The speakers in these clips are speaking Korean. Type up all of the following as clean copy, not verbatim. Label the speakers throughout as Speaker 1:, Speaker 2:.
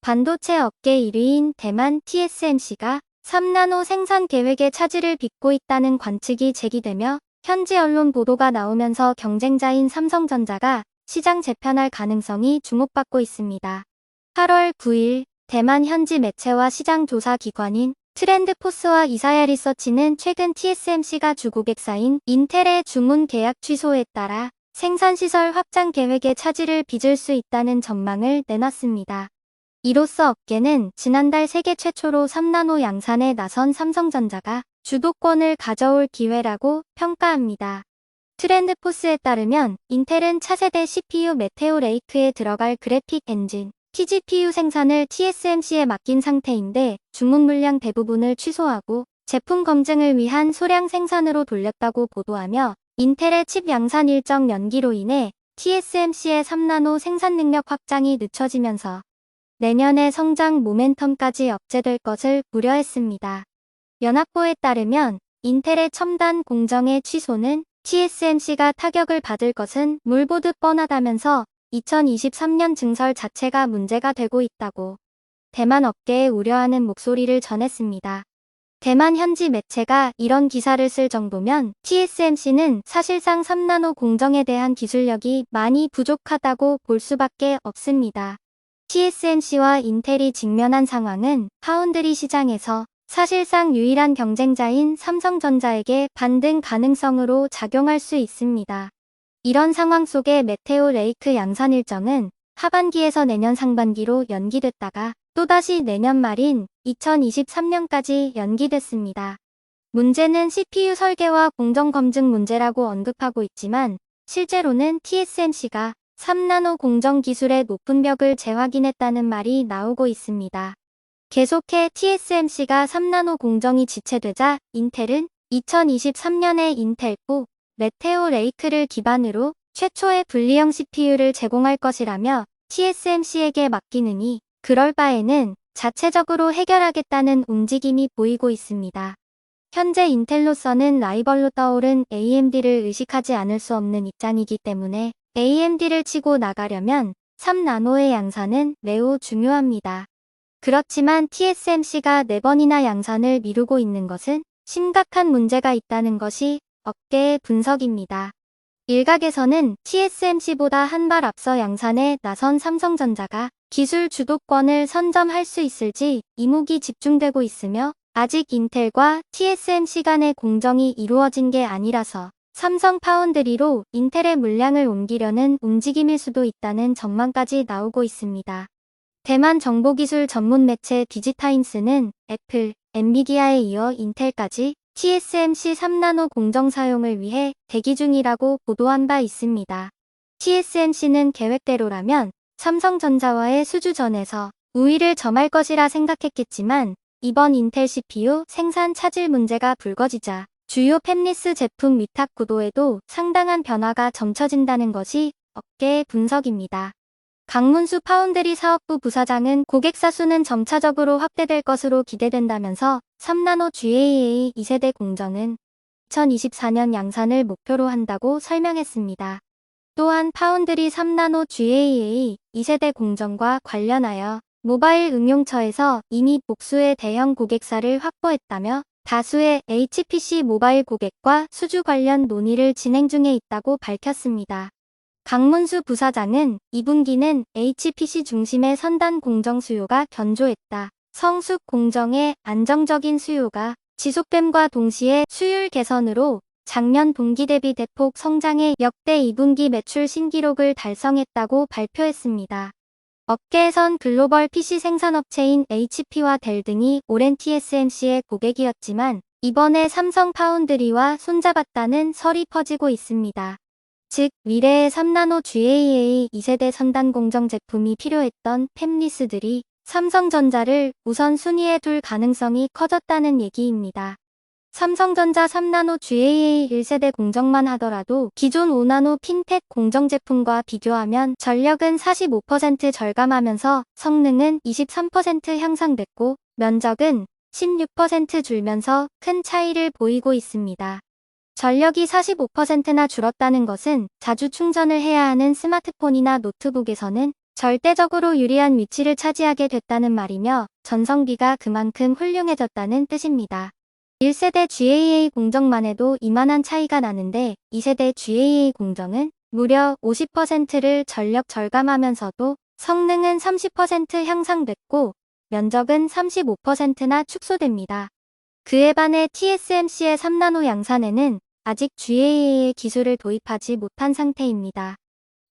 Speaker 1: 반도체 업계 1위인 대만 TSMC가 3나노 생산 계획의 차질을 빚고 있다는 관측이 제기되며 현지 언론 보도가 나오면서 경쟁자인 삼성전자가 시장 재편할 가능성이 주목받고 있습니다. 8월 9일 대만 현지 매체와 시장 조사 기관인 트렌드포스와 이사야 리서치는 최근 TSMC가 주고객사인 인텔의 주문 계약 취소에 따라 생산시설 확장 계획에 차질을 빚을 수 있다는 전망을 내놨습니다. 이로써 업계는 지난달 세계 최초로 3나노 양산에 나선 삼성전자가 주도권을 가져올 기회라고 평가합니다. 트렌드포스에 따르면 인텔은 차세대 CPU 메테오 레이크에 들어갈 그래픽 엔진, TGPU 생산을 TSMC에 맡긴 상태인데 주문 물량 대부분을 취소하고 제품 검증을 위한 소량 생산으로 돌렸다고 보도하며 인텔의 칩 양산 일정 연기로 인해 TSMC의 3나노 생산 능력 확장이 늦춰지면서 내년의 성장 모멘텀까지 억제될 것을 우려했습니다. 연합보에 따르면 인텔의 첨단 공정의 취소는 TSMC가 타격을 받을 것은 물보듯 뻔하다면서 2023년 증설 자체가 문제가 되고 있다고 대만 업계에 우려하는 목소리를 전했습니다. 대만 현지 매체가 이런 기사를 쓸 정도면 TSMC는 사실상 3나노 공정에 대한 기술력이 많이 부족하다고 볼 수밖에 없습니다. TSMC와 인텔이 직면한 상황은 파운드리 시장에서 사실상 유일한 경쟁자인 삼성전자에게 반등 가능성으로 작용할 수 있습니다. 이런 상황 속에 메테오 레이크 양산 일정은 하반기에서 내년 상반기로 연기됐다가 또다시 내년 말인 2023년까지 연기됐습니다. 문제는 CPU 설계와 공정 검증 문제라고 언급하고 있지만 실제로는 TSMC가 3나노 공정 기술의 높은 벽을 재확인했다는 말이 나오고 있습니다. 계속해 TSMC가 3나노 공정이 지체되자 인텔은 2023년에 인텔9 메테오 레이크를 기반으로 최초의 분리형 CPU를 제공할 것이라며 TSMC에게 맡기느니 그럴 바에는 자체적으로 해결하겠다는 움직임이 보이고 있습니다. 현재 인텔로서는 라이벌로 떠오른 AMD를 의식하지 않을 수 없는 입장이기 때문에 AMD를 치고 나가려면 3나노의 양산은 매우 중요합니다. 그렇지만 TSMC가 4번이나 양산을 미루고 있는 것은 심각한 문제가 있다는 것이 업계의 분석입니다. 일각에서는 TSMC보다 한 발 앞서 양산에 나선 삼성전자가 기술 주도권을 선점할 수 있을지 이목이 집중되고 있으며 아직 인텔과 TSMC 간의 공정이 이루어진 게 아니라서 삼성 파운드리로 인텔의 물량을 옮기려는 움직임일 수도 있다는 전망까지 나오고 있습니다. 대만 정보기술 전문 매체 디지타임스는 애플, 엔비디아에 이어 인텔까지 TSMC 3나노 공정 사용을 위해 대기 중이라고 보도한 바 있습니다. TSMC는 계획대로라면 삼성전자와의 수주전에서 우위를 점할 것이라 생각했겠지만 이번 인텔 CPU 생산 차질 문제가 불거지자 주요 팹리스 제품 위탁 구도에도 상당한 변화가 점쳐진다는 것이 업계의 분석입니다. 강문수 파운드리 사업부 부사장은 고객사 수는 점차적으로 확대될 것으로 기대된다면서 3나노 GAA 2세대 공정은 2024년 양산을 목표로 한다고 설명했습니다. 또한 파운드리 3나노 GAA 2세대 공정과 관련하여 모바일 응용처에서 이미 복수의 대형 고객사를 확보했다며 다수의 HPC 모바일 고객과 수주 관련 논의를 진행 중에 있다고 밝혔습니다. 강문수 부사장은 2분기는 HPC 중심의 선단 공정 수요가 견조했다. 성숙 공정의 안정적인 수요가 지속됨과 동시에 수율 개선으로 작년 동기 대비 대폭 성장해 역대 2분기 매출 신기록을 달성했다고 발표했습니다. 업계에선 글로벌 PC 생산업체인 HP와 델 등이 오랜 TSMC의 고객이었지만 이번에 삼성 파운드리와 손잡았다는 설이 퍼지고 있습니다. 즉 미래의 3나노 GAA 2세대 선단 공정 제품이 필요했던 팹리스들이 삼성전자를 우선순위에 둘 가능성이 커졌다는 얘기입니다. 삼성전자 3나노 GAA 1세대 공정만 하더라도 기존 5나노 핀팻 공정 제품과 비교하면 전력은 45% 절감하면서 성능은 23% 향상됐고 면적은 16% 줄면서 큰 차이를 보이고 있습니다. 전력이 45%나 줄었다는 것은 자주 충전을 해야 하는 스마트폰이나 노트북에서는 절대적으로 유리한 위치를 차지하게 됐다는 말이며 전성기가 그만큼 훌륭해졌다는 뜻입니다. 1세대 GAA 공정만 해도 이만한 차이가 나는데 2세대 GAA 공정은 무려 50%를 전력 절감하면서도 성능은 30% 향상됐고 면적은 35%나 축소됩니다. 그에 반해 TSMC의 3나노 양산에는 아직 GAA의 기술을 도입하지 못한 상태입니다.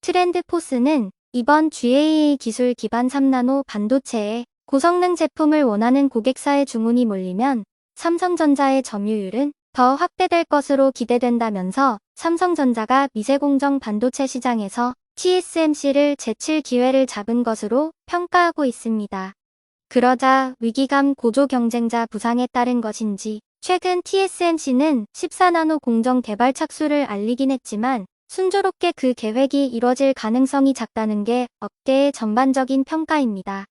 Speaker 1: 트렌드포스는 이번 GAA 기술 기반 3나노 반도체에 고성능 제품을 원하는 고객사의 주문이 몰리면 삼성전자의 점유율은 더 확대될 것으로 기대된다면서 삼성전자가 미세공정 반도체 시장에서 TSMC를 제칠 기회를 잡은 것으로 평가하고 있습니다. 그러자 위기감 고조 경쟁자 부상에 따른 것인지 최근 TSMC는 14나노 공정 개발 착수를 알리긴 했지만 순조롭게 그 계획이 이뤄질 가능성이 작다는 게 업계의 전반적인 평가입니다.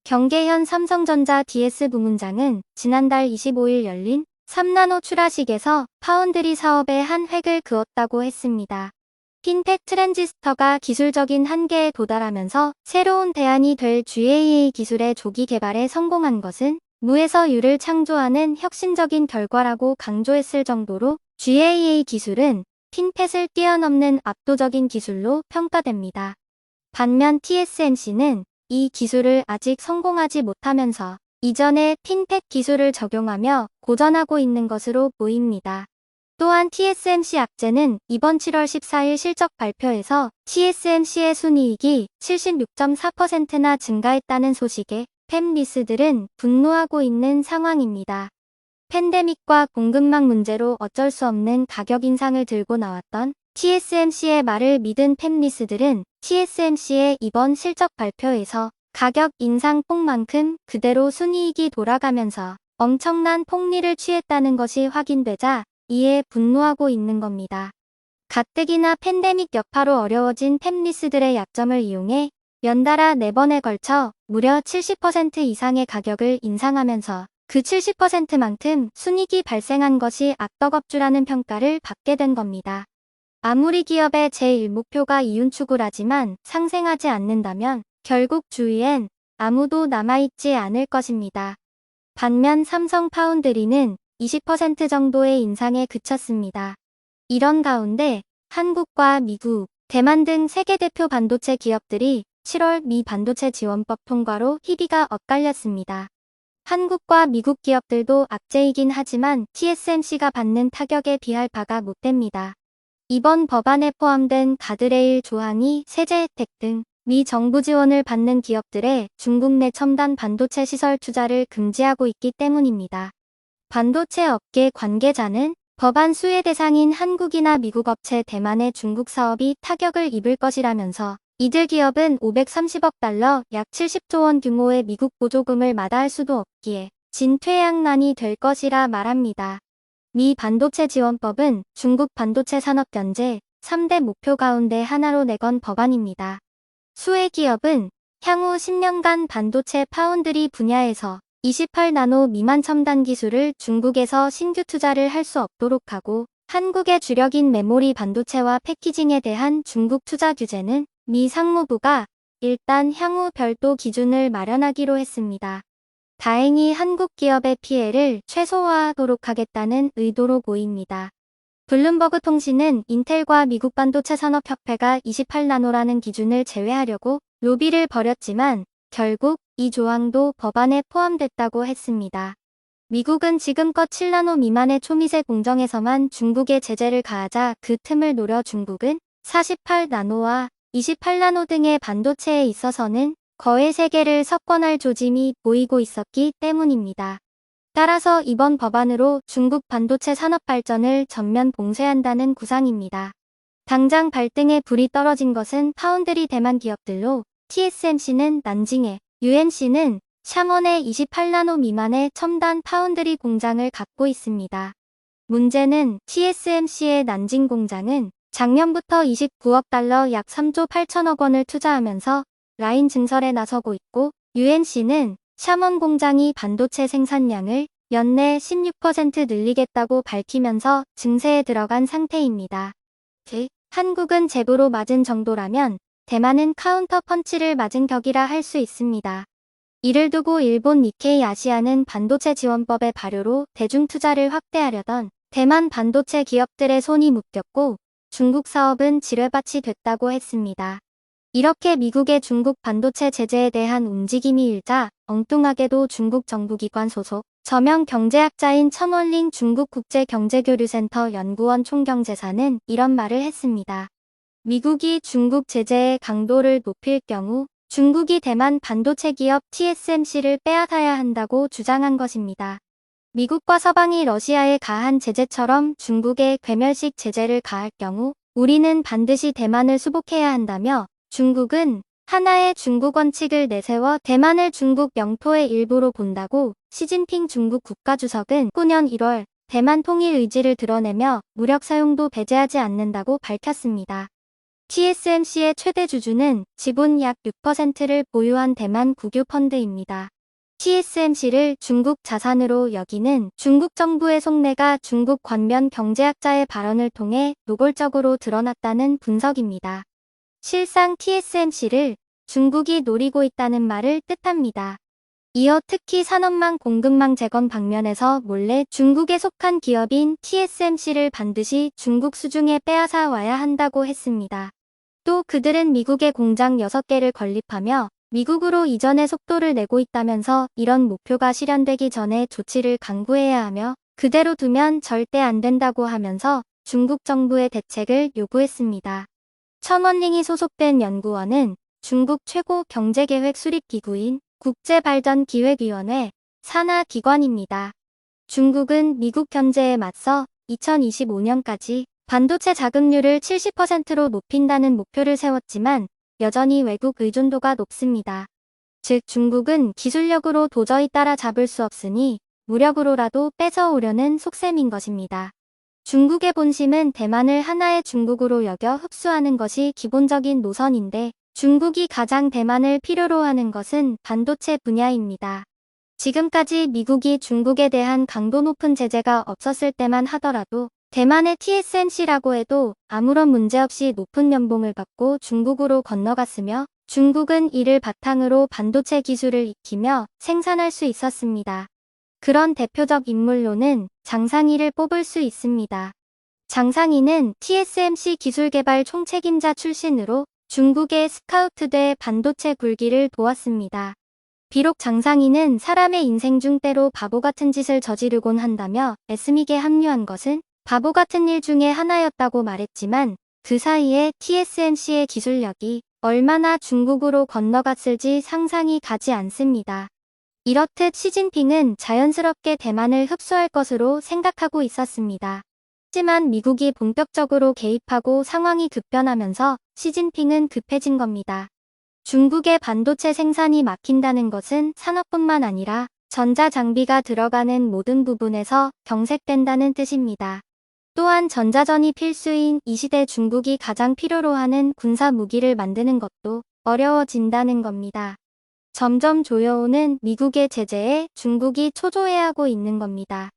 Speaker 1: 경계현 삼성전자 DS 부문장은 지난달 25일 열린 3나노 출하식에서 파운드리 사업에 한 획을 그었다고 했습니다. 핀팩 트랜지스터가 기술적인 한계에 도달하면서 새로운 대안이 될 GAA 기술의 조기 개발에 성공한 것은 무에서 유를 창조하는 혁신적인 결과라고 강조했을 정도로 GAA 기술은 핀펫을 뛰어넘는 압도적인 기술로 평가됩니다. 반면 TSMC는 이 기술을 아직 성공하지 못하면서 이전의 핀펫 기술을 적용하며 고전하고 있는 것으로 보입니다. 또한 TSMC 악재는 이번 7월 14일 실적 발표에서 TSMC의 순이익이 76.4%나 증가했다는 소식에 팹리스들은 분노하고 있는 상황입니다. 팬데믹과 공급망 문제로 어쩔 수 없는 가격 인상을 들고 나왔던 TSMC의 말을 믿은 팹리스들은 TSMC의 이번 실적 발표에서 가격 인상 폭만큼 그대로 순이익이 돌아가면서 엄청난 폭리를 취했다는 것이 확인되자 이에 분노하고 있는 겁니다. 가뜩이나 팬데믹 여파로 어려워진 팹리스들의 약점을 이용해 연달아 4번에 걸쳐 무려 70% 이상의 가격을 인상하면서 그 70%만큼 순이익이 발생한 것이 악덕업주라는 평가를 받게 된 겁니다. 아무리 기업의 제1목표가 이윤 추구라지만 상생하지 않는다면 결국 주위엔 아무도 남아있지 않을 것입니다. 반면 삼성 파운드리는 20% 정도의 인상에 그쳤습니다. 이런 가운데 한국과 미국, 대만 등 세계 대표 반도체 기업들이 7월 미 반도체 지원법 통과로 희비가 엇갈렸습니다. 한국과 미국 기업들도 악재이긴 하지만 TSMC가 받는 타격에 비할 바가 못 됩니다. 이번 법안에 포함된 가드레일 조항이 세제 혜택 등 미 정부 지원을 받는 기업들의 중국 내 첨단 반도체 시설 투자를 금지하고 있기 때문입니다. 반도체 업계 관계자는 법안 수혜 대상인 한국이나 미국 업체 대만의 중국 사업이 타격을 입을 것이라면서 이들 기업은 530억 달러 약 70조 원 규모의 미국 보조금을 마다할 수도 없기에 진퇴양난이 될 것이라 말합니다. 미 반도체 지원법은 중국 반도체 산업 견제 3대 목표 가운데 하나로 내건 법안입니다. 수혜 기업은 향후 10년간 반도체 파운드리 분야에서 28나노 미만 첨단 기술을 중국에서 신규 투자를 할 수 없도록 하고 한국의 주력인 메모리 반도체와 패키징에 대한 중국 투자 규제는 미 상무부가 일단 향후 별도 기준을 마련하기로 했습니다. 다행히 한국 기업의 피해를 최소화하도록 하겠다는 의도로 보입니다. 블룸버그 통신은 인텔과 미국 반도체 산업협회가 28나노라는 기준을 제외하려고 로비를 벌였지만 결국 이 조항도 법안에 포함됐다고 했습니다. 미국은 지금껏 7나노 미만의 초미세 공정에서만 중국에 제재를 가하자 그 틈을 노려 중국은 48나노와 28나노 등의 반도체에 있어서는 거의 세계를 석권할 조짐이 보이고 있었기 때문입니다. 따라서 이번 법안으로 중국 반도체 산업 발전을 전면 봉쇄한다는 구상입니다. 당장 발등에 불이 떨어진 것은 파운드리 대만 기업들로 TSMC는 난징에, UMC는 샤먼에 28나노 미만의 첨단 파운드리 공장을 갖고 있습니다. 문제는 TSMC의 난징 공장은 작년부터 29억 달러 약 3조 8천억 원을 투자하면서 라인 증설에 나서고 있고 UMC는 샤먼 공장이 반도체 생산량을 연내 16% 늘리겠다고 밝히면서 증세에 들어간 상태입니다. 즉, 한국은 제보로 맞은 정도라면 대만은 카운터 펀치를 맞은 격이라 할 수 있습니다. 이를 두고 일본 니케이 아시아는 반도체 지원법의 발효로 대중 투자를 확대하려던 대만 반도체 기업들의 손이 묶였고 중국 사업은 지뢰밭이 됐다고 했습니다. 이렇게 미국의 중국 반도체 제재에 대한 움직임이 일자 엉뚱하게도 중국 정부기관 소속 저명 경제학자인 천원링 중국국제경제교류센터 연구원 총경제사는 이런 말을 했습니다. 미국이 중국 제재의 강도를 높일 경우 중국이 대만 반도체 기업 TSMC를 빼앗아야 한다고 주장한 것입니다. 미국과 서방이 러시아에 가한 제재처럼 중국에 괴멸식 제재를 가할 경우 우리는 반드시 대만을 수복해야 한다며 중국은 하나의 중국 원칙을 내세워 대만을 중국 영토의 일부로 본다고 시진핑 중국 국가주석은 9년 1월 대만 통일 의지를 드러내며 무력 사용도 배제하지 않는다고 밝혔습니다. TSMC의 최대 주주는 지분 약 6%를 보유한 대만 국유 펀드입니다. TSMC를 중국 자산으로 여기는 중국 정부의 속내가 중국 관면 경제학자의 발언을 통해 노골적으로 드러났다는 분석입니다. 실상 TSMC를 중국이 노리고 있다는 말을 뜻합니다. 이어 특히 산업망 공급망 재건 방면에서 몰래 중국에 속한 기업인 TSMC를 반드시 중국 수중에 빼앗아 와야 한다고 했습니다. 또 그들은 미국의 공장 6개를 건립하며 미국으로 이전의 속도를 내고 있다면서 이런 목표가 실현되기 전에 조치를 강구해야 하며 그대로 두면 절대 안 된다고 하면서 중국 정부의 대책을 요구했습니다. 천원링이 소속된 연구원은 중국 최고 경제계획 수립기구인 국제발전기획위원회 산하 기관입니다. 중국은 미국 견제에 맞서 2025년까지 반도체 자급률을 70%로 높인다는 목표를 세웠지만 여전히 외국 의존도가 높습니다. 즉 중국은 기술력으로 도저히 따라잡을 수 없으니 무력으로라도 뺏어오려는 속셈인 것입니다. 중국의 본심은 대만을 하나의 중국으로 여겨 흡수하는 것이 기본적인 노선인데 중국이 가장 대만을 필요로 하는 것은 반도체 분야입니다. 지금까지 미국이 중국에 대한 강도 높은 제재가 없었을 때만 하더라도 대만의 TSMC라고 해도 아무런 문제없이 높은 연봉을 받고 중국으로 건너갔으며 중국은 이를 바탕으로 반도체 기술을 익히며 생산할 수 있었습니다. 그런 대표적 인물로는 장상희를 뽑을 수 있습니다. 장상희는 TSMC 기술개발 총책임자 출신으로 중국의 스카우트돼 반도체 굴기를 도왔습니다. 비록 장상희는 사람의 인생 중 때로 바보 같은 짓을 저지르곤 한다며 에스믹에 합류한 것은 바보 같은 일 중에 하나였다고 말했지만 그 사이에 TSMC의 기술력이 얼마나 중국으로 건너갔을지 상상이 가지 않습니다. 이렇듯 시진핑은 자연스럽게 대만을 흡수할 것으로 생각하고 있었습니다. 하지만 미국이 본격적으로 개입하고 상황이 급변하면서 시진핑은 급해진 겁니다. 중국의 반도체 생산이 막힌다는 것은 산업뿐만 아니라 전자장비가 들어가는 모든 부분에서 경색된다는 뜻입니다. 또한 전자전이 필수인 이 시대 중국이 가장 필요로 하는 군사 무기를 만드는 것도 어려워진다는 겁니다. 점점 조여오는 미국의 제재에 중국이 초조해하고 있는 겁니다.